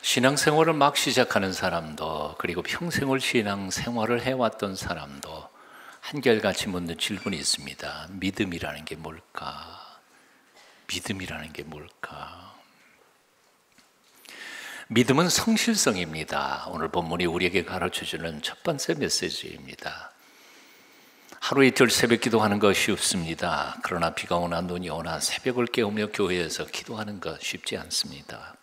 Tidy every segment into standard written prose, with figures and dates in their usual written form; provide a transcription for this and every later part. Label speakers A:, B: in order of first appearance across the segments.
A: 신앙생활을 막 시작하는 사람도, 그리고 평생을 신앙생활을 해왔던 사람도 한결같이 묻는 질문이 있습니다. 믿음이라는 게 뭘까? 믿음이라는 게 뭘까? 믿음은 성실성입니다. 오늘 본문이 우리에게 가르쳐주는 첫 번째 메시지입니다. 하루 이틀 새벽 기도하는 거 쉽습니다. 그러나 비가 오나 눈이 오나 새벽을 깨우며 교회에서 기도하는 거 쉽지 않습니다.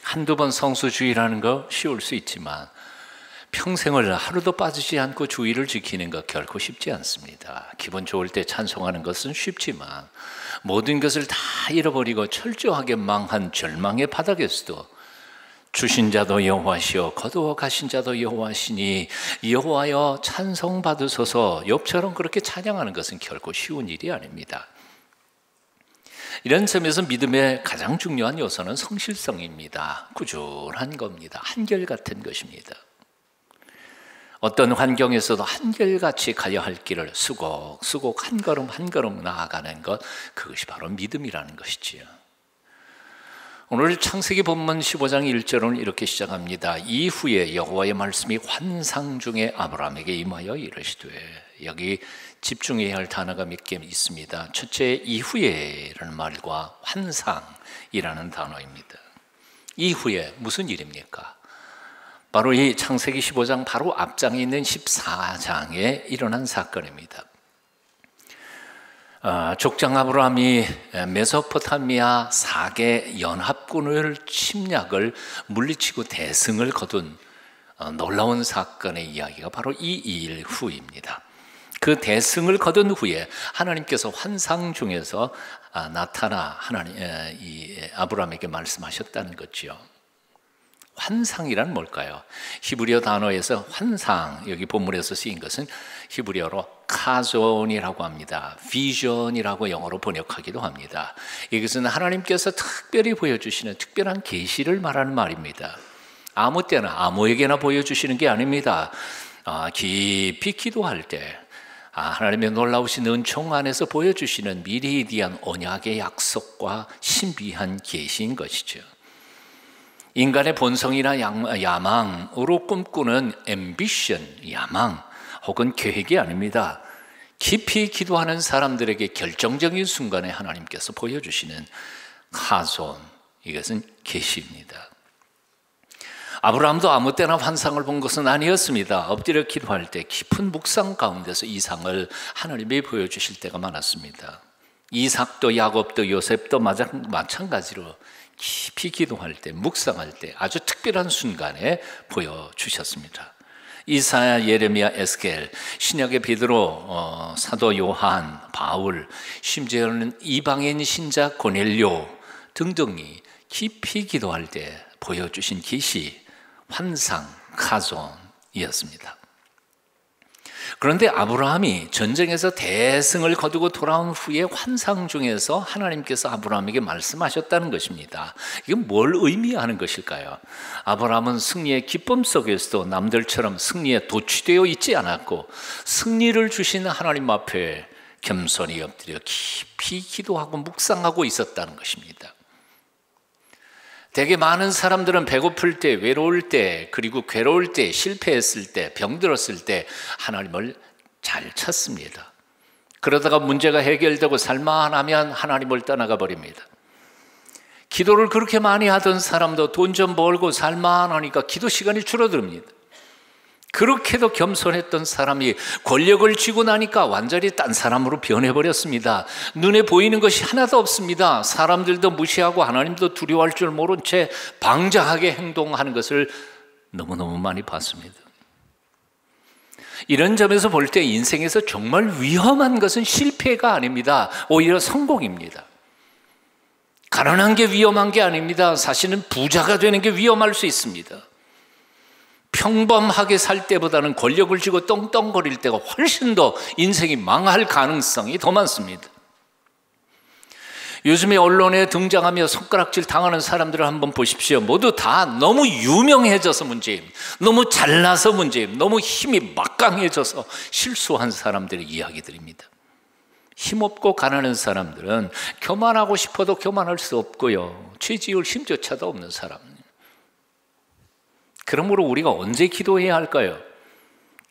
A: 한두 번 성수 주일하는 거 쉬울 수 있지만 평생을 하루도 빠지지 않고 주일을 지키는 것 결코 쉽지 않습니다. 기분 좋을 때 찬송하는 것은 쉽지만 모든 것을 다 잃어버리고 철저하게 망한 절망의 바닥에서도 주신 자도 여호와시오 거두어 가신 자도 여호와시니 여호와여 찬송 받으소서, 욥처럼 그렇게 찬양하는 것은 결코 쉬운 일이 아닙니다. 이런 점에서 믿음의 가장 중요한 요소는 성실성입니다. 꾸준한 겁니다. 한결같은 것입니다. 어떤 환경에서도 한결같이 가야 할 길을 수곡수곡 한 걸음 한 걸음 나아가는 것, 그것이 바로 믿음이라는 것이지요. 오늘 창세기 본문 15장 1절은 이렇게 시작합니다. 이후에 여호와의 말씀이 환상 중에 아브라함에게 임하여 이르시되, 여기 집중해야 할 단어가 몇 개 있습니다. 첫째, 이후에라는 말과 환상이라는 단어입니다. 이후에 무슨 일입니까? 바로 이 창세기 15장 바로 앞장에 있는 14장에 일어난 사건입니다. 족장 아브라함이 메소포타미아 4개 연합군을 침략을 물리치고 대승을 거둔 놀라운 사건의 이야기가 바로 이 일 후입니다. 그 대승을 거둔 후에 하나님께서 환상 중에서 나타나 아브라함에게 말씀하셨다는 거죠. 환상이란 뭘까요? 히브리어 단어에서 환상, 여기 본문에서 쓰인 것은 히브리어로 카존이라고 합니다. 비전이라고 영어로 번역하기도 합니다. 이것은 하나님께서 특별히 보여주시는 특별한 계시를 말하는 말입니다. 아무 때나 아무에게나 보여주시는 게 아닙니다. 깊이 기도할 때 하나님의 놀라우신 은총 안에서 보여주시는 미래에 대한 언약의 약속과 신비한 계시인 것이죠. 인간의 본성이나 야망으로 꿈꾸는 앰비션, 야망 혹은 계획이 아닙니다. 깊이 기도하는 사람들에게 결정적인 순간에 하나님께서 보여주시는 카존, 이것은 계시입니다. 아브라함도 아무 때나 환상을 본 것은 아니었습니다. 엎드려 기도할 때 깊은 묵상 가운데서 이상을 하나님이 보여주실 때가 많았습니다. 이삭도 야곱도 요셉도 마찬가지로 깊이 기도할 때, 묵상할 때 아주 특별한 순간에 보여주셨습니다. 이사야, 예레미야, 에스겔, 신약의 베드로, 사도 요한, 바울, 심지어는 이방인 신자 고넬료 등등이 깊이 기도할 때 보여주신 계시, 환상, 카존이었습니다. 그런데 아브라함이 전쟁에서 대승을 거두고 돌아온 후에 환상 중에서 하나님께서 아브라함에게 말씀하셨다는 것입니다. 이건 뭘 의미하는 것일까요? 아브라함은 승리의 기쁨 속에서도 남들처럼 승리에 도취되어 있지 않았고, 승리를 주신 하나님 앞에 겸손히 엎드려 깊이 기도하고 묵상하고 있었다는 것입니다. 되게 많은 사람들은 배고플 때, 외로울 때, 그리고 괴로울 때, 실패했을 때, 병들었을 때 하나님을 잘 찾습니다. 그러다가 문제가 해결되고 살만하면 하나님을 떠나가 버립니다. 기도를 그렇게 많이 하던 사람도 돈 좀 벌고 살만하니까 기도 시간이 줄어듭니다. 그렇게도 겸손했던 사람이 권력을 쥐고 나니까 완전히 딴 사람으로 변해버렸습니다. 눈에 보이는 것이 하나도 없습니다. 사람들도 무시하고 하나님도 두려워할 줄 모른 채 방자하게 행동하는 것을 너무너무 많이 봤습니다. 이런 점에서 볼 때 인생에서 정말 위험한 것은 실패가 아닙니다. 오히려 성공입니다. 가난한 게 위험한 게 아닙니다. 사실은 부자가 되는 게 위험할 수 있습니다. 평범하게 살 때보다는 권력을 쥐고 떵떵거릴 때가 훨씬 더 인생이 망할 가능성이 더 많습니다. 요즘에 언론에 등장하며 손가락질 당하는 사람들을 한번 보십시오. 모두 다 너무 유명해져서 문제임, 너무 잘나서 문제임, 너무 힘이 막강해져서 실수한 사람들의 이야기들입니다. 힘없고 가난한 사람들은 교만하고 싶어도 교만할 수 없고요, 죄 지을 힘조차도 없는 사람. 그러므로 우리가 언제 기도해야 할까요?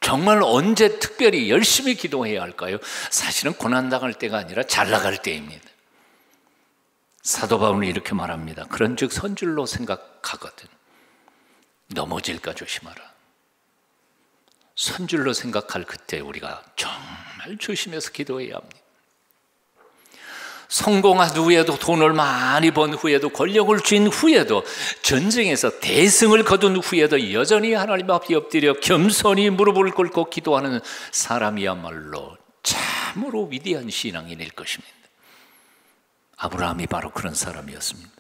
A: 정말 언제 특별히 열심히 기도해야 할까요? 사실은 고난당할 때가 아니라 잘 나갈 때입니다. 사도 바울은 이렇게 말합니다. 그런즉 선줄로 생각하거든 넘어질까 조심하라. 선줄로 생각할 그때 우리가 정말 조심해서 기도해야 합니다. 성공한 후에도, 돈을 많이 번 후에도, 권력을 쥔 후에도, 전쟁에서 대승을 거둔 후에도 여전히 하나님 앞에 엎드려 겸손히 무릎을 꿇고 기도하는 사람이야말로 참으로 위대한 신앙인일 것입니다. 아브라함이 바로 그런 사람이었습니다.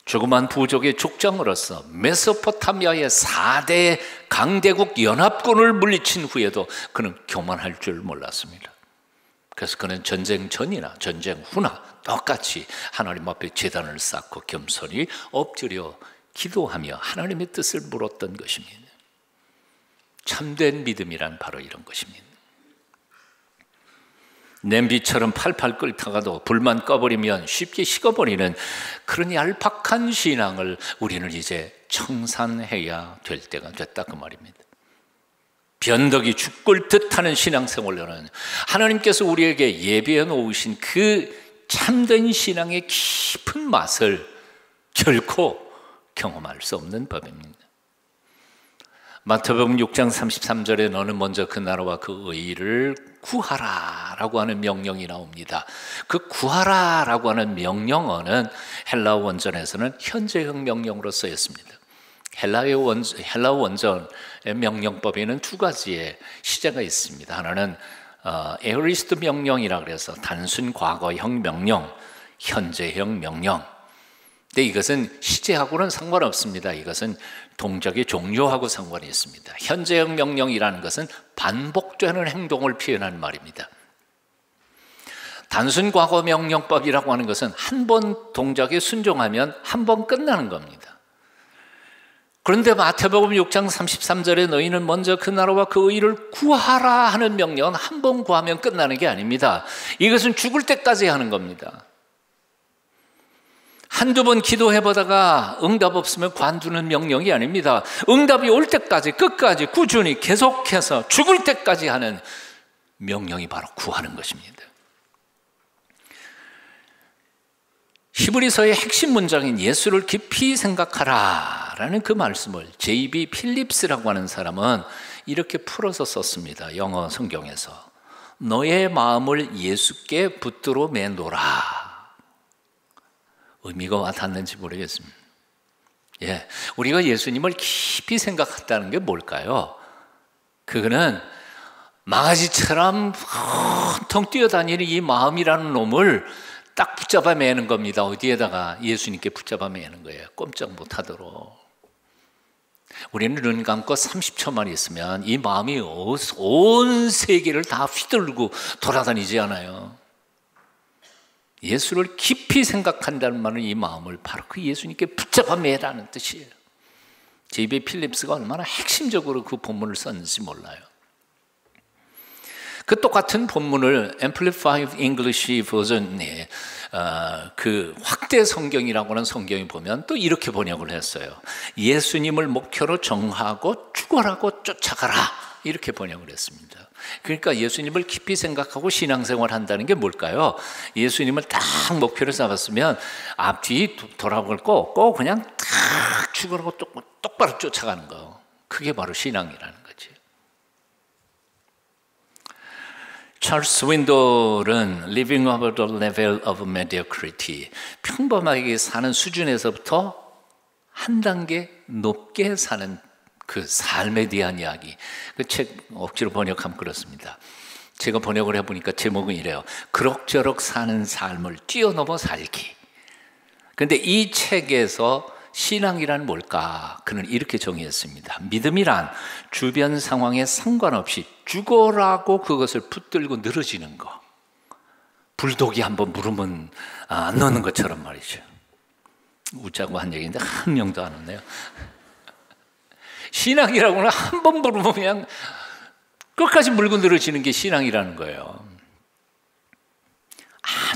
A: 조그만 부족의 족장으로서 메소포타미아의 4대 강대국 연합군을 물리친 후에도 그는 교만할 줄 몰랐습니다. 그래서 그는 전쟁 전이나 전쟁 후나 똑같이 하나님 앞에 제단을 쌓고 겸손히 엎드려 기도하며 하나님의 뜻을 물었던 것입니다. 참된 믿음이란 바로 이런 것입니다. 냄비처럼 팔팔 끓다가도 불만 꺼버리면 쉽게 식어버리는 그런 얄팍한 신앙을 우리는 이제 청산해야 될 때가 됐다 그 말입니다. 변덕이 죽을 듯하는 신앙생활로는 하나님께서 우리에게 예비해 놓으신 그 참된 신앙의 깊은 맛을 결코 경험할 수 없는 법입니다. 마태복음 6장 33절에 너는 먼저 그 나라와 그 의를 구하라라고 하는 명령이 나옵니다. 그 구하라라고 하는 명령어는 헬라어 원전에서는 현재형 명령으로 쓰였습니다. 헬라어 원전의 명령법에는 두 가지의 시제가 있습니다. 하나는 에어리스트 명령이라 그래서 단순 과거형 명령, 현재형 명령. 근데 이것은 시제하고는 상관없습니다. 이것은 동작의 종료하고 상관이 있습니다. 현재형 명령이라는 것은 반복되는 행동을 표현하는 말입니다. 단순 과거 명령법이라고 하는 것은 한 번 동작에 순종하면 한 번 끝나는 겁니다. 그런데 마태복음 6장 33절에 너희는 먼저 그 나라와 그 의를 구하라 하는 명령은 한 번 구하면 끝나는 게 아닙니다. 이것은 죽을 때까지 하는 겁니다. 한두 번 기도해보다가 응답 없으면 관두는 명령이 아닙니다. 응답이 올 때까지 끝까지 꾸준히 계속해서 죽을 때까지 하는 명령이 바로 구하는 것입니다. 히브리서의 핵심 문장인 예수를 깊이 생각하라 라는 그 말씀을 J.B. 필립스라고 하는 사람은 이렇게 풀어서 썼습니다. 영어 성경에서 너의 마음을 예수께 붙들어 매놓으라. 의미가 와닿는지 모르겠습니다. 우리가 예수님을 깊이 생각한다는 게 뭘까요? 그거는 망아지처럼 텅 뛰어다니는 이 마음이라는 놈을 딱 붙잡아 매는 겁니다. 어디에다가? 예수님께 붙잡아 매는 거예요. 꼼짝 못하도록. 우리는 눈 감고 30초만 있으면 이 마음이 온 세계를 다 휘둘고 돌아다니지 않아요. 예수를 깊이 생각한다는 말은 이 마음을 바로 그 예수님께 붙잡아 매라는 뜻이에요. J.B. 필립스가 얼마나 핵심적으로 그 본문을 썼는지 몰라요. 그 똑같은 본문을 Amplified English 버전의 그 확대 성경이라고 하는 성경이 보면 또 이렇게 번역을 했어요. 예수님을 목표로 정하고 죽어라고 쫓아가라 이렇게 번역을 했습니다. 그러니까 예수님을 깊이 생각하고 신앙생활 한다는 게 뭘까요? 예수님을 딱 목표로 잡았으면 앞뒤 돌아볼 거 꼭 그냥 딱 죽으라고 똑바로 쫓아가는 거. 그게 바로 신앙이라는 거지. 찰스 윈돌은 Living over the level of mediocrity, 평범하게 사는 수준에서부터 한 단계 높게 사는 그 삶에 대한 이야기. 그 책 억지로 번역하면 그렇습니다. 제가 번역을 해보니까 제목은 이래요. 그럭저럭 사는 삶을 뛰어넘어 살기. 그런데 이 책에서 신앙이란 뭘까? 그는 이렇게 정의했습니다. 믿음이란 주변 상황에 상관없이 죽어라고 그것을 붙들고 늘어지는 거. 불독이 한번 물으면 안 넣는 것처럼 말이죠. 웃자고 한 얘기인데 한 명도 안 웃네요. 신앙이라고는 한 번 물으면 그냥 끝까지 물고 늘어지는 게 신앙이라는 거예요.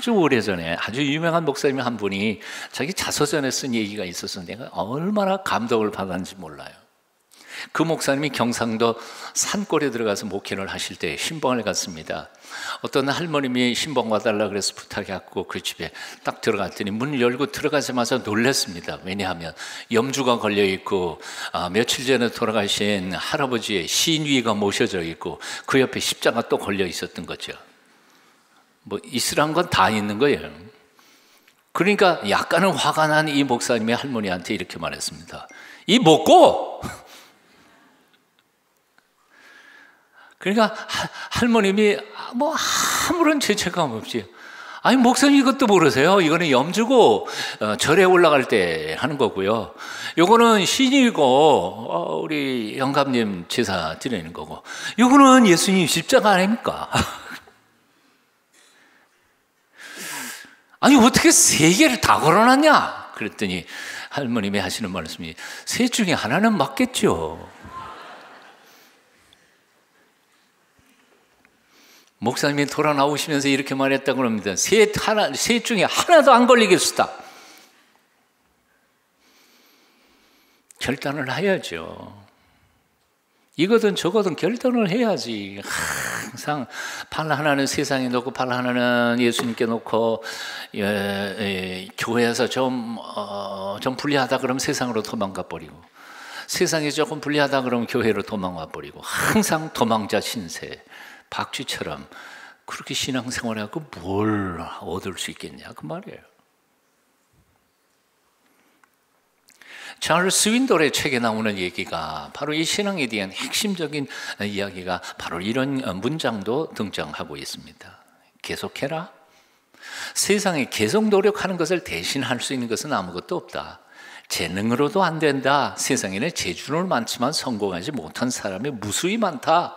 A: 아주 오래전에 아주 유명한 목사님 한 분이 자기 자서전에 쓴 얘기가 있어서 내가 얼마나 감동을 받았는지 몰라요. 그 목사님이 경상도 산골에 들어가서 목회를 하실 때 신방을 갔습니다. 어떤 할머님이 신방 와달라 그래서 부탁해갖고 그 집에 딱 들어갔더니 문을 열고 들어가자마자 놀랐습니다. 왜냐하면 염주가 걸려있고 며칠 전에 돌아가신 할아버지의 신위가 모셔져 있고 그 옆에 십자가 또 걸려 있었던 거죠. 뭐 있으란 건 다 있는 거예요. 그러니까 약간은 화가 난 이 목사님이 할머니한테 이렇게 말했습니다. 이 먹고! 그러니까 할머님이 뭐 아무런 죄책감 없이, 아니 목사님 이것도 모르세요? 이거는 염주고 절에 올라갈 때 하는 거고요. 요거는 신이고 우리 영감님 제사 드리는 거고, 요거는 예수님 십자가 아닙니까? 아니 어떻게 세 개를 다 걸어놨냐? 그랬더니 할머님이 하시는 말씀이 셋 중에 하나는 맞겠죠. 목사님이 돌아 나오시면서 이렇게 말했다고 합니다. 셋 중에 하나도 안 걸리겠수다. 결단을 해야죠. 이거든 저거든 결단을 해야지. 항상 발 하나는 세상에 놓고 발 하나는 예수님께 놓고 교회에서 좀 불리하다 그러면 세상으로 도망가 버리고, 세상이 조금 불리하다 그러면 교회로 도망가 버리고, 항상 도망자 신세. 박쥐처럼 그렇게 신앙생활하고 뭘 얻을 수 있겠냐 그 말이에요. 찰스 윈돌의 책에 나오는 얘기가 바로 이 신앙에 대한 핵심적인 이야기가 바로 이런 문장도 등장하고 있습니다. 계속해라. 세상에 계속 노력하는 것을 대신할 수 있는 것은 아무것도 없다. 재능으로도 안 된다. 세상에는 재주는 많지만 성공하지 못한 사람이 무수히 많다.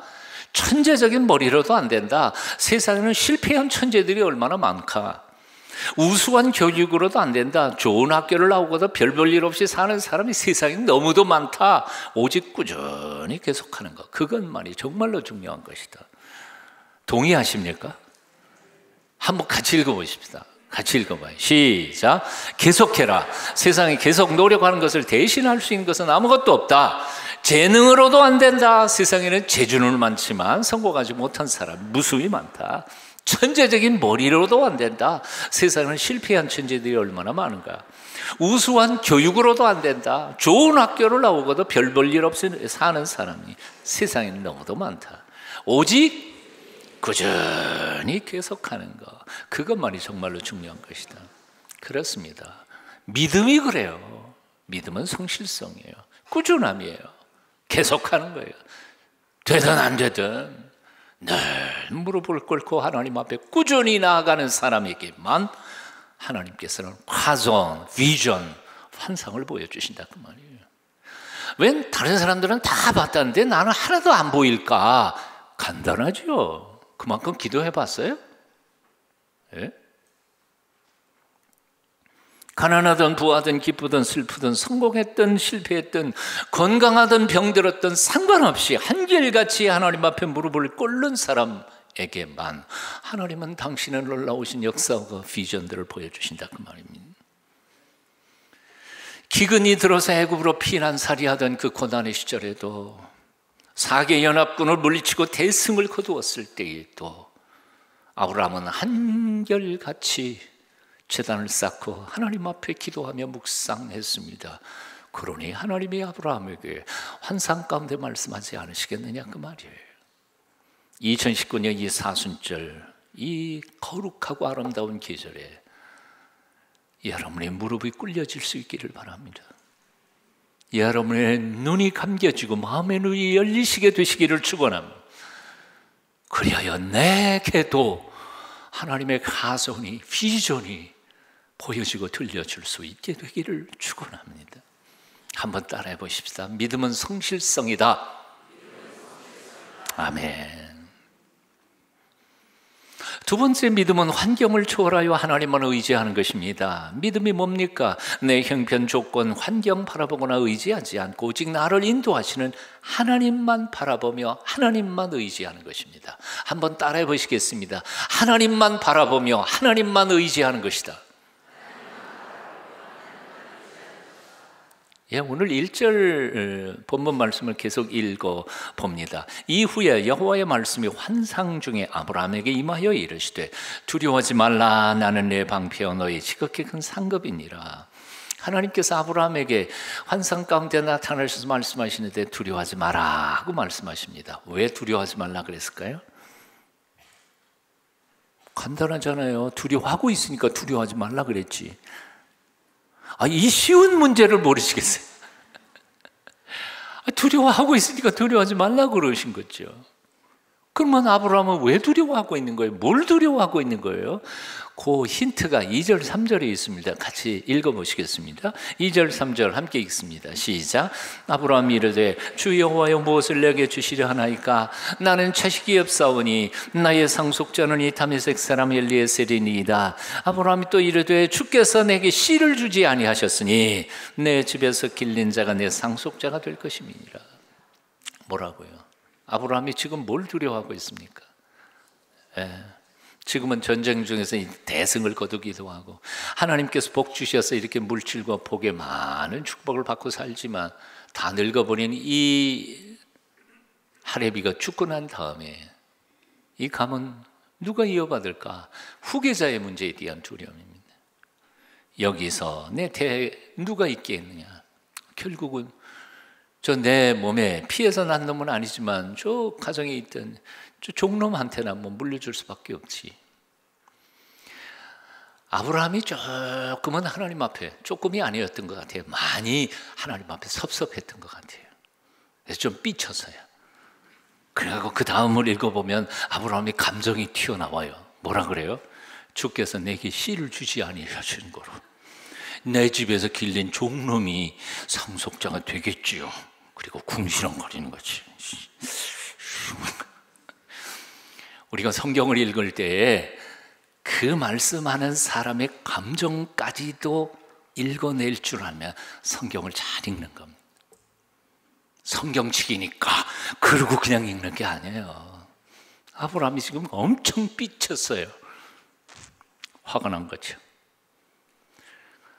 A: 천재적인 머리로도 안 된다. 세상에는 실패한 천재들이 얼마나 많까. 우수한 교육으로도 안 된다. 좋은 학교를 나오고도 별 볼 일 없이 사는 사람이 세상에 너무도 많다. 오직 꾸준히 계속하는 것, 그것만이 정말로 중요한 것이다. 동의하십니까? 한번 같이 읽어보십시다. 같이 읽어봐요. 시작. 계속해라. 세상에 계속 노력하는 것을 대신할 수 있는 것은 아무것도 없다. 재능으로도 안 된다. 세상에는 재주는 많지만 성공하지 못한 사람 무수히 많다. 천재적인 머리로도 안 된다. 세상에는 실패한 천재들이 얼마나 많은가. 우수한 교육으로도 안 된다. 좋은 학교를 나오고도 별 볼 일 없이 사는 사람이 세상에는 너무도 많다. 오직 꾸준히 계속하는 것, 그것만이 정말로 중요한 것이다. 그렇습니다. 믿음이 그래요. 믿음은 성실성이에요. 꾸준함이에요. 계속하는 거예요. 되든 안 되든 늘 무릎을 꿇고 하나님 앞에 꾸준히 나아가는 사람에게만 하나님께서는 화전, 비전, 환상을 보여주신다 그 말이에요. 웬 다른 사람들은 다 봤다는데 나는 하나도 안 보일까? 간단하죠. 그만큼 기도해 봤어요? 예? 가난하든 부하든 기쁘든 슬프든 성공했든 실패했든 건강하든 병들었든 상관없이 한결같이 하나님 앞에 무릎을 꿇는 사람에게만 하나님은 당신의 놀라우신 역사와 비전들을 보여주신다 그 말입니다. 기근이 들어서 애굽으로 피난살이하던 그 고난의 시절에도 4개 연합군을 물리치고 대승을 거두었을 때에도 아브라함은 한결같이 제단을 쌓고 하나님 앞에 기도하며 묵상했습니다. 그러니 하나님이 아브라함에게 환상 가운데 말씀하지 않으시겠느냐 그 말이에요. 2019년 이 사순절, 이 거룩하고 아름다운 계절에 여러분의 무릎이 꿇려질 수 있기를 바랍니다. 여러분의 눈이 감겨지고 마음의 눈이 열리시게 되시기를 축원합니다. 그리하여 내게도 하나님의 가성이, 비전이 보여지고 들려줄 수 있게 되기를 축원합니다. 한번 따라해 보십시다. 믿음은 성실성이다. 아멘. 두 번째 믿음은 환경을 초월하여 하나님만 의지하는 것입니다. 믿음이 뭡니까? 내 형편, 조건, 환경 바라보거나 의지하지 않고 오직 나를 인도하시는 하나님만 바라보며 하나님만 의지하는 것입니다. 한번 따라해 보시겠습니다. 하나님만 바라보며 하나님만 의지하는 것이다. 예, 오늘 1절 본문 말씀을 계속 읽어 봅니다. 이후에 여호와의 말씀이 환상 중에 아브라함에게 임하여 이르시되 두려워하지 말라. 나는 내 방패여 너희 지극히 큰 상급이니라. 하나님께서 아브라함에게 환상 가운데 나타나셔서 말씀하시는데 두려워하지 마라 하고 말씀하십니다. 왜 두려워하지 말라 그랬을까요? 간단하잖아요. 두려워하고 있으니까 두려워하지 말라 그랬지. 이 쉬운 문제를 모르시겠어요? 두려워하고 있으니까 두려워하지 말라고 그러신 거죠. 그러면 아브라함은 왜 두려워하고 있는 거예요? 뭘 두려워하고 있는 거예요? 그 힌트가 2절, 3절에 있습니다. 같이 읽어보시겠습니다. 2절, 3절 함께 읽습니다. 시작. 아브라함이 이르되 주 여호와여 무엇을 내게 주시려 하나이까? 나는 자식이 없사오니 나의 상속자는 이 다메섹 사람 엘리에셀이니이다. 아브라함이 또 이르되 주께서 내게 씨를 주지 아니하셨으니 내 집에서 길린 자가 내 상속자가 될 것임이니라. 뭐라고요? 아브라함이 지금 뭘 두려워하고 있습니까? 지금은 전쟁 중에서 대승을 거두기도 하고 하나님께서 복 주셔서 이렇게 물질과 복의 많은 축복을 받고 살지만 다 늙어버린 이 하레비가 죽고 난 다음에 이 감은 누가 이어받을까? 후계자의 문제에 대한 두려움입니다. 여기서 내 대에 누가 있겠느냐? 결국은 저 내 몸에 피해서 난 놈은 아니지만 저 가정에 있던 저 종놈한테나 뭐 물려줄 수밖에 없지. 아브라함이 조금은 하나님 앞에, 조금이 아니었던 것 같아요. 많이 하나님 앞에 섭섭했던 것 같아요. 그래서 좀 삐쳤어요. 그래서 그 다음을 읽어보면 아브라함이 감정이 튀어나와요. 뭐라 그래요? 주께서 내게 씨를 주지 아니하신 거로 내 집에서 길린 종놈이 상속자가 되겠지요. 그리고 궁시렁거리는 거지. 우리가 성경을 읽을 때 그 말씀하는 사람의 감정까지도 읽어낼 줄 알면 성경을 잘 읽는 겁니다. 성경책이니까 그러고 그냥 읽는 게 아니에요. 아브라함이 지금 엄청 삐쳤어요. 화가 난 거죠.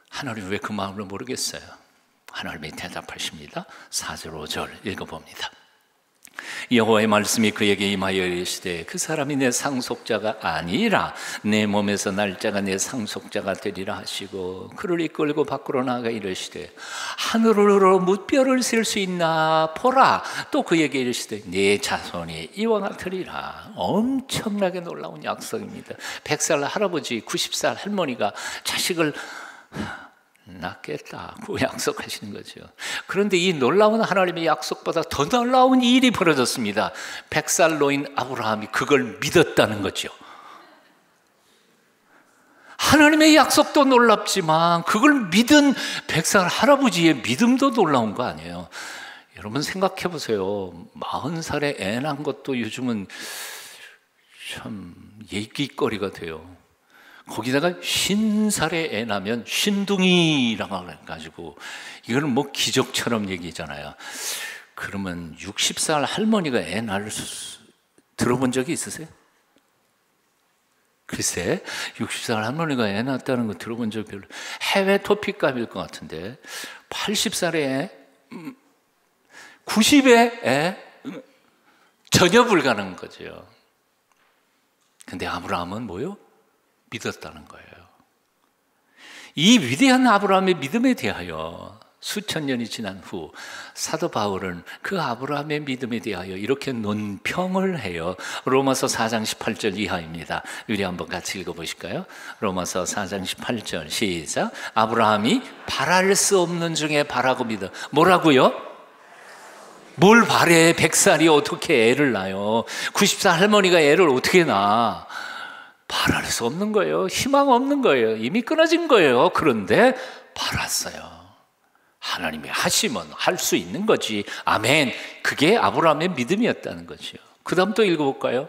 A: 하나님 왜 그 마음을 모르겠어요? 하나님이 대답하십니다. 4절 5절 읽어봅니다. 여호와의 말씀이 그에게 임하여 이르시되 그 사람이 내 상속자가 아니라 내 몸에서 날짜가 내 상속자가 되리라 하시고 그를 이끌고 밖으로 나아가 이르시되 하늘으로 무뼈를 셀 수 있나 보라. 또 그에게 이르시되 네 자손이 이와 같으리라. 엄청나게 놀라운 약속입니다. 100살 할아버지 90살 할머니가 자식을 낳겠다고 약속하시는 거죠. 그런데 이 놀라운 하나님의 약속보다 더 놀라운 일이 벌어졌습니다. 100살 노인 아브라함이 그걸 믿었다는 거죠. 하나님의 약속도 놀랍지만 그걸 믿은 100살 할아버지의 믿음도 놀라운 거 아니에요. 여러분 생각해 보세요. 40살에 애 낳은 것도 요즘은 참 얘기거리가 돼요. 거기다가 50살에 애 낳으면 신둥이라고 해가지고 이거는 뭐 기적처럼 얘기잖아요. 그러면 60살 할머니가 애 낳을 들어본 적이 있으세요? 글쎄 60살 할머니가 애 낳았다는 거 들어본 적 별로. 해외 토픽감일 것 같은데 80살에 애, 90에 애, 전혀 불가능한 거죠. 근데 아브라함은 뭐요? 믿었다는 거예요. 이 위대한 아브라함의 믿음에 대하여 수천 년이 지난 후 사도 바울은 그 아브라함의 믿음에 대하여 이렇게 논평을 해요. 로마서 4장 18절 이하입니다. 우리 한번 같이 읽어보실까요? 로마서 4장 18절 시작. 아브라함이 바랄 수 없는 중에 바라고 믿어. 뭐라고요? 뭘 바래? 100살이 어떻게 애를 낳아요? 90살 할머니가 애를 어떻게 낳아? 바랄 수 없는 거예요. 희망 없는 거예요. 이미 끊어진 거예요. 그런데 바랐어요. 하나님이 하시면 할 수 있는 거지. 아멘. 그게 아브라함의 믿음이었다는 거죠. 그 다음 또 읽어볼까요?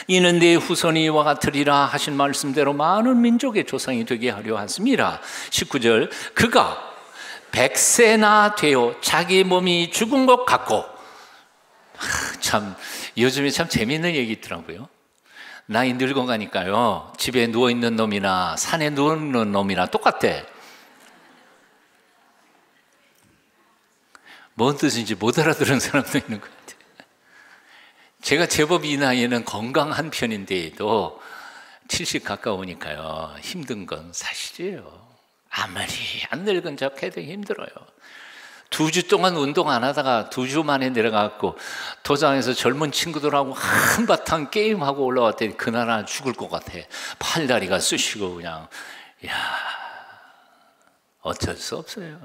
A: 이는 네 후손이 이와 같으리라 하신 말씀대로 많은 민족의 조상이 되게 하려 하십니다. 19절, 그가 100세나 되어 자기 몸이 죽은 것 같고, 참 요즘에 참 재미있는 얘기 있더라고요. 나이 늙어가니까요, 집에 누워있는 놈이나 산에 누워있는 놈이나 똑같아. 뭔 뜻인지 못 알아들은 사람도 있는 것 같아요. 제가 제법 이 나이에는 건강한 편인데도 70 가까우니까요, 힘든 건 사실이에요. 아무리 안 늙은 척 해도 힘들어요. 2주 동안 운동 안 하다가 2주 만에 내려가고 도장에서 젊은 친구들하고 한바탕 게임하고 올라왔더니 그날 안 죽을 것 같아. 팔다리가 쑤시고 그냥. 어쩔 수 없어요.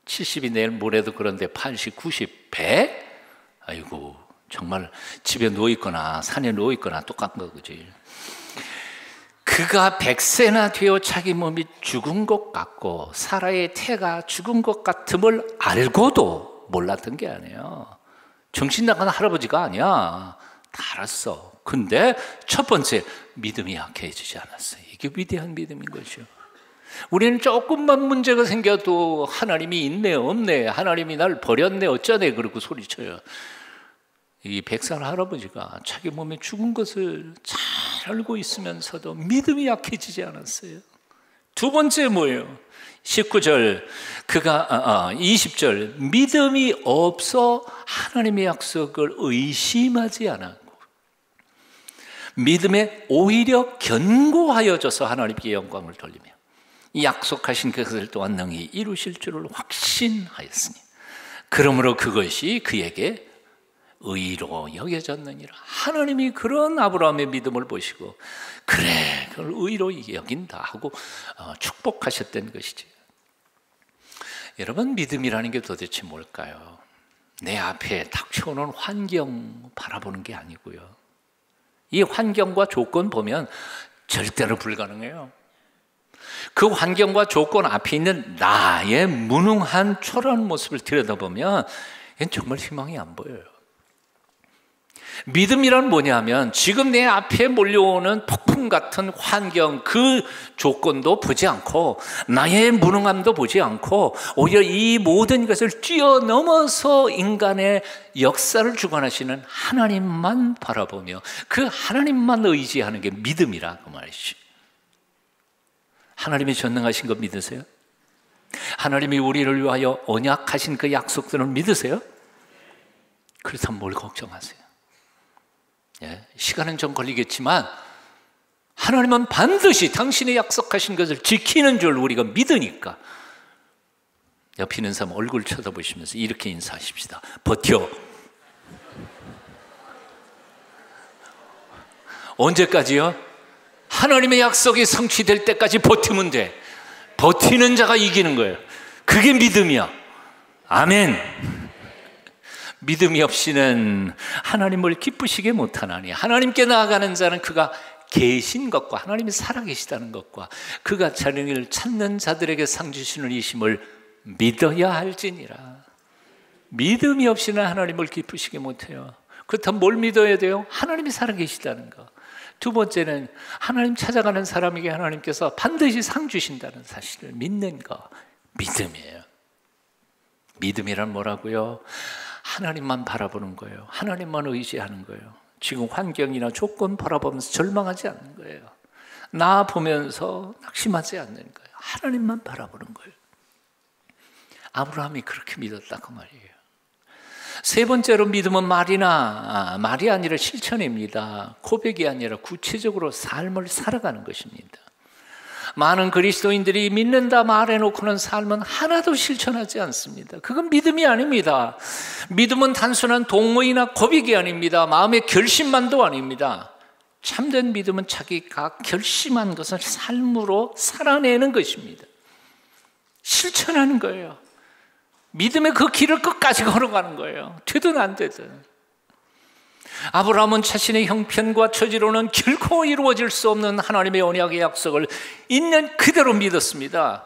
A: 70이 내일 모레도 그런데 80, 90, 100? 아이고, 정말 집에 누워있거나 산에 누워있거나 똑같은 거지. 그가 100세나 되어 자기 몸이 죽은 것 같고 사라의 태가 죽은 것 같음을 알고도 몰랐던 게 아니에요. 정신 나간 할아버지가 아니야. 다 알았어. 근데 첫 번째, 믿음이 약해지지 않았어요. 이게 위대한 믿음인 거죠. 우리는 조금만 문제가 생겨도 하나님이 있네 없네, 하나님이 날 버렸네 어쩌네 그러고 소리쳐요. 이 100살 할아버지가 자기 몸에 죽은 것을 잘 알고 있으면서도 믿음이 약해지지 않았어요. 두 번째 뭐예요? 19절, 그가 20절, 믿음이 없어 하나님의 약속을 의심하지 않았고 믿음에 오히려 견고하여져서 하나님께 영광을 돌리며 약속하신 그것을 또한 능히 이루실 줄을 확신하였으니 그러므로 그것이 그에게 의로 여겨졌느니라. 하나님이 그런 아브라함의 믿음을 보시고 그래, 그걸 의로 여긴다 하고 축복하셨던 것이지. 여러분, 믿음이라는 게 도대체 뭘까요? 내 앞에 닥쳐오는 환경 바라보는 게 아니고요, 이 환경과 조건 보면 절대로 불가능해요. 그 환경과 조건 앞에 있는 나의 무능한 초라한 모습을 들여다보면 이건 정말 희망이 안 보여요. 믿음이란 뭐냐면 지금 내 앞에 몰려오는 폭풍 같은 환경, 그 조건도 보지 않고 나의 무능함도 보지 않고 오히려 이 모든 것을 뛰어넘어서 인간의 역사를 주관하시는 하나님만 바라보며 그 하나님만 의지하는 게 믿음이라 그 말이죠. 하나님이 전능하신 거 믿으세요? 하나님이 우리를 위하여 언약하신 그 약속들을 믿으세요? 그렇다면 뭘 걱정하세요? 시간은 좀 걸리겠지만 하나님은 반드시 당신의 약속하신 것을 지키는 줄 우리가 믿으니까 옆에 있는 사람 얼굴 쳐다보시면서 이렇게 인사하십시다. 버텨. 언제까지요? 하나님의 약속이 성취될 때까지 버티면 돼. 버티는 자가 이기는 거예요. 그게 믿음이야. 아멘. 믿음이 없이는 하나님을 기쁘시게 못하나니 하나님께 나아가는 자는 그가 계신 것과 하나님이 살아계시다는 것과 그가 자기를 찾는 자들에게 상 주시는 이심을 믿어야 할지니라. 믿음이 없이는 하나님을 기쁘시게 못해요. 그렇다면 뭘 믿어야 돼요? 하나님이 살아계시다는 것. 두 번째는 하나님 찾아가는 사람에게 하나님께서 반드시 상 주신다는 사실을 믿는 것, 믿음이에요. 믿음이란 뭐라고요? 하나님만 바라보는 거예요. 하나님만 의지하는 거예요. 지금 환경이나 조건 바라보면서 절망하지 않는 거예요. 나 보면서 낙심하지 않는 거예요. 하나님만 바라보는 거예요. 아브라함이 그렇게 믿었다고 말이에요. 세 번째로 믿음은 말이 아니라 실천입니다. 고백이 아니라 구체적으로 삶을 살아가는 것입니다. 많은 그리스도인들이 믿는다 말해놓고는 삶은 하나도 실천하지 않습니다. 그건 믿음이 아닙니다. 믿음은 단순한 동의나 고백이 아닙니다. 마음의 결심만도 아닙니다. 참된 믿음은 자기가 결심한 것을 삶으로 살아내는 것입니다. 실천하는 거예요. 믿음의 그 길을 끝까지 걸어가는 거예요. 되든 안 되든. 아브라함은 자신의 형편과 처지로는 결코 이루어질 수 없는 하나님의 언약의 약속을 있는 그대로 믿었습니다.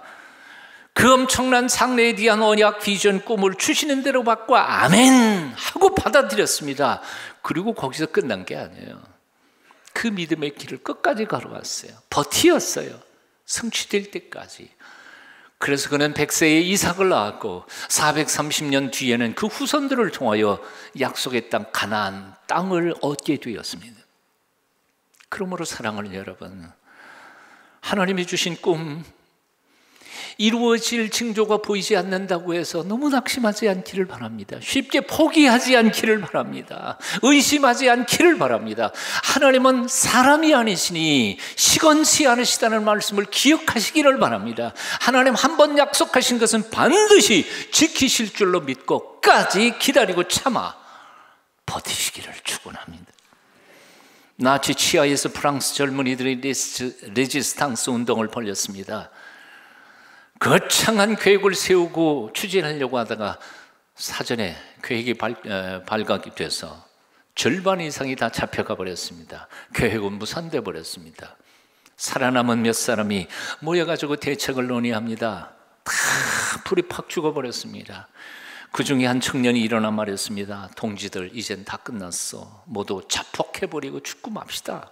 A: 그 엄청난 장래에 대한 언약, 비전, 꿈을 주시는 대로 받고 아멘 하고 받아들였습니다. 그리고 거기서 끝난 게 아니에요. 그 믿음의 길을 끝까지 걸어갔어요. 버티었어요. 성취될 때까지. 그래서 그는 100세에 이삭을 낳았고 430년 뒤에는 그 후손들을 통하여 약속의 땅 가나안 땅을 얻게 되었습니다. 그러므로 사랑하는 여러분, 하나님이 주신 꿈, 이루어질 징조가 보이지 않는다고 해서 너무 낙심하지 않기를 바랍니다. 쉽게 포기하지 않기를 바랍니다. 의심하지 않기를 바랍니다. 하나님은 사람이 아니시니 시건치 않으시다는 말씀을 기억하시기를 바랍니다. 하나님 한 번 약속하신 것은 반드시 지키실 줄로 믿고 끝까지 기다리고 참아 버티시기를 축원합니다. 나치 치하에서 프랑스 젊은이들이 레지스탕스 운동을 벌였습니다. 거창한 계획을 세우고 추진하려고 하다가 사전에 계획이 발각이 돼서 절반 이상이 다 잡혀가 버렸습니다. 계획은 무산돼 버렸습니다. 살아남은 몇 사람이 모여가지고 대책을 논의합니다. 다 불이 팍 죽어버렸습니다. 그 중에 한 청년이 일어나 말했습니다. 동지들, 이젠 다 끝났어. 모두 자폭해버리고 죽고 맙시다.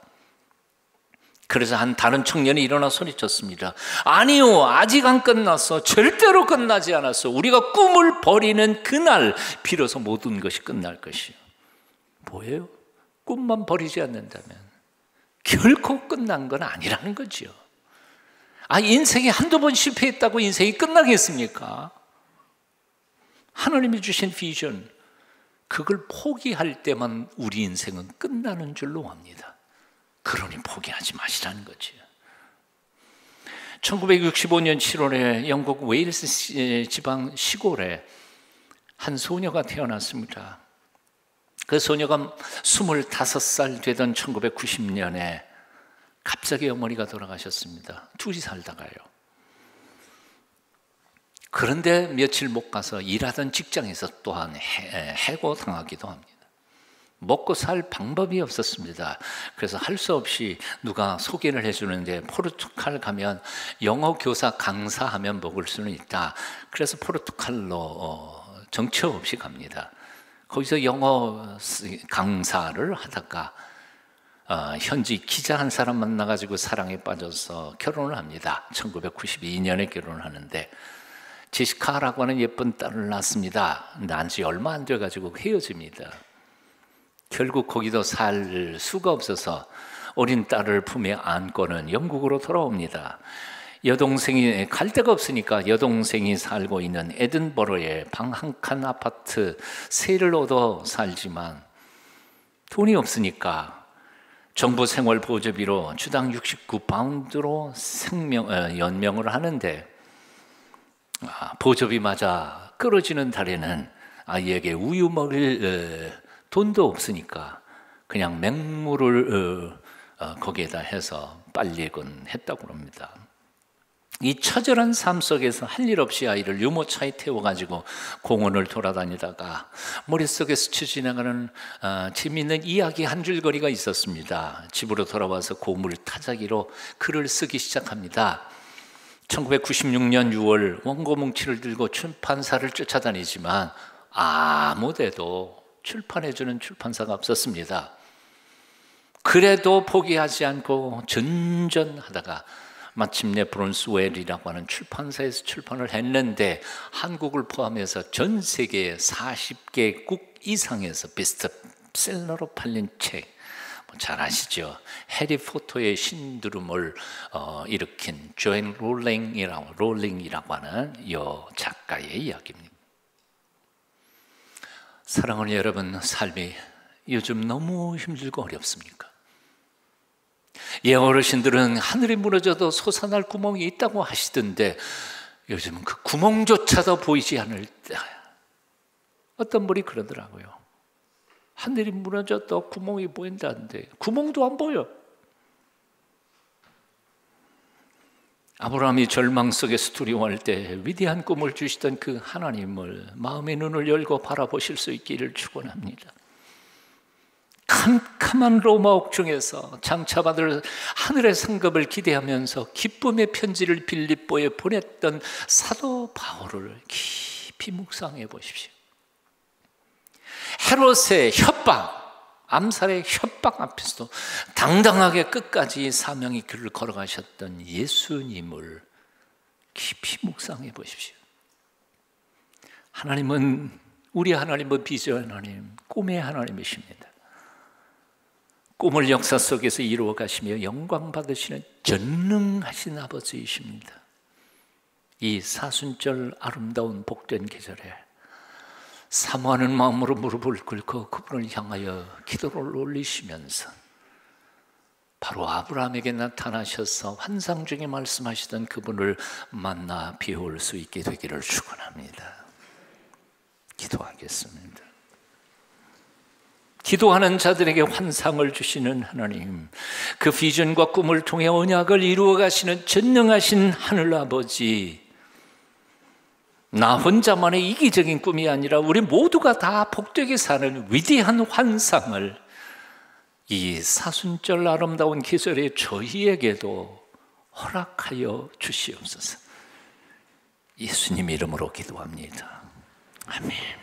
A: 그래서 한 다른 청년이 일어나 소리쳤습니다. 아니요, 아직 안 끝났어. 절대로 끝나지 않았어. 우리가 꿈을 버리는 그날 비로소 모든 것이 끝날 것이요. 뭐예요? 꿈만 버리지 않는다면 결코 끝난 건 아니라는 거죠. 인생에 한두 번 실패했다고 인생이 끝나겠습니까? 하나님이 주신 비전, 그걸 포기할 때만 우리 인생은 끝나는 줄로 압니다. 그러니 포기하지 마시라는 거죠. 1965년 7월에 영국 웨일스 지방 시골에 한 소녀가 태어났습니다. 그 소녀가 25살 되던 1990년에 갑자기 어머니가 돌아가셨습니다. 둘이 살다가요. 그런데 며칠 못 가서 일하던 직장에서 또한 해고당하기도 합니다. 먹고 살 방법이 없었습니다. 그래서 할 수 없이 누가 소개를 해주는데 포르투갈 가면 영어 교사 강사하면 먹을 수는 있다. 그래서 포르투갈로 정처 없이 갑니다. 거기서 영어 강사를 하다가 현지 기자 한 사람 만나가지고 사랑에 빠져서 결혼을 합니다. 1992년에 결혼을 하는데 제시카라고 하는 예쁜 딸을 낳습니다. 낳은 지 얼마 안 돼가지고 헤어집니다. 결국 거기도 살 수가 없어서 어린 딸을 품에 안고는 영국으로 돌아옵니다. 여동생이 갈 데가 없으니까 여동생이 살고 있는 에든버러에 방 한 칸 아파트 세를 얻어 살지만 돈이 없으니까 정부 생활보조비로 주당 69파운드로 연명을 하는데 보조비마저 끊어지는 달에는 아이에게 우유 먹일 돈도 없으니까 그냥 맹물을 거기에다 해서 빨리곤 했다고 합니다. 이 처절한 삶 속에서 할 일 없이 아이를 유모차에 태워가지고 공원을 돌아다니다가 머릿속에 스쳐 지나가는 재미있는 이야기 한 줄거리가 있었습니다. 집으로 돌아와서 고물 타자기로 글을 쓰기 시작합니다. 1996년 6월 원고 뭉치를 들고 출판사를 쫓아다니지만 아무데도 출판해주는 출판사가 없었습니다. 그래도 포기하지 않고 전전하다가 마침내 브론스웰이라고 하는 출판사에서 출판을 했는데 한국을 포함해서 전 세계 40개국 이상에서 베스트셀러로 팔린 책, 잘 아시죠? 해리포터의 신두름을 일으킨 조앤 롤링이라고 하는 이 작가의 이야기입니다. 사랑하는 여러분, 삶이 요즘 너무 힘들고 어렵습니까? 어르신들은 하늘이 무너져도 솟아날 구멍이 있다고 하시던데 요즘은 그 구멍조차도 보이지 않을 때 어떤 분이 그러더라고요. 하늘이 무너져도 구멍이 보인다는데 구멍도 안 보여. 아브라함이 절망 속에서 두려워할 때 위대한 꿈을 주시던 그 하나님을 마음의 눈을 열고 바라보실 수 있기를 축원합니다. 캄캄한 로마 옥중에서 장차받을 하늘의 상급을 기대하면서 기쁨의 편지를 빌립보에 보냈던 사도 바울을 깊이 묵상해 보십시오. 헤롯의 협박, 암살의 협박 앞에서도 당당하게 끝까지 사명의 길을 걸어가셨던 예수님을 깊이 묵상해 보십시오. 하나님은, 우리 하나님은 비전 하나님, 꿈의 하나님이십니다. 꿈을 역사 속에서 이루어 가시며 영광 받으시는 전능하신 아버지이십니다. 이 사순절 아름다운 복된 계절에 사모하는 마음으로 무릎을 꿇고 그분을 향하여 기도를 올리시면서 바로 아브라함에게 나타나셔서 환상 중에 말씀하시던 그분을 만나 배울 수 있게 되기를 축원합니다. 기도하겠습니다. 기도하는 자들에게 환상을 주시는 하나님, 그 비전과 꿈을 통해 언약을 이루어 가시는 전능하신 하늘아버지, 나 혼자만의 이기적인 꿈이 아니라 우리 모두가 다 복되게 사는 위대한 환상을 이 사순절 아름다운 계절에 저희에게도 허락하여 주시옵소서. 예수님 이름으로 기도합니다. 아멘.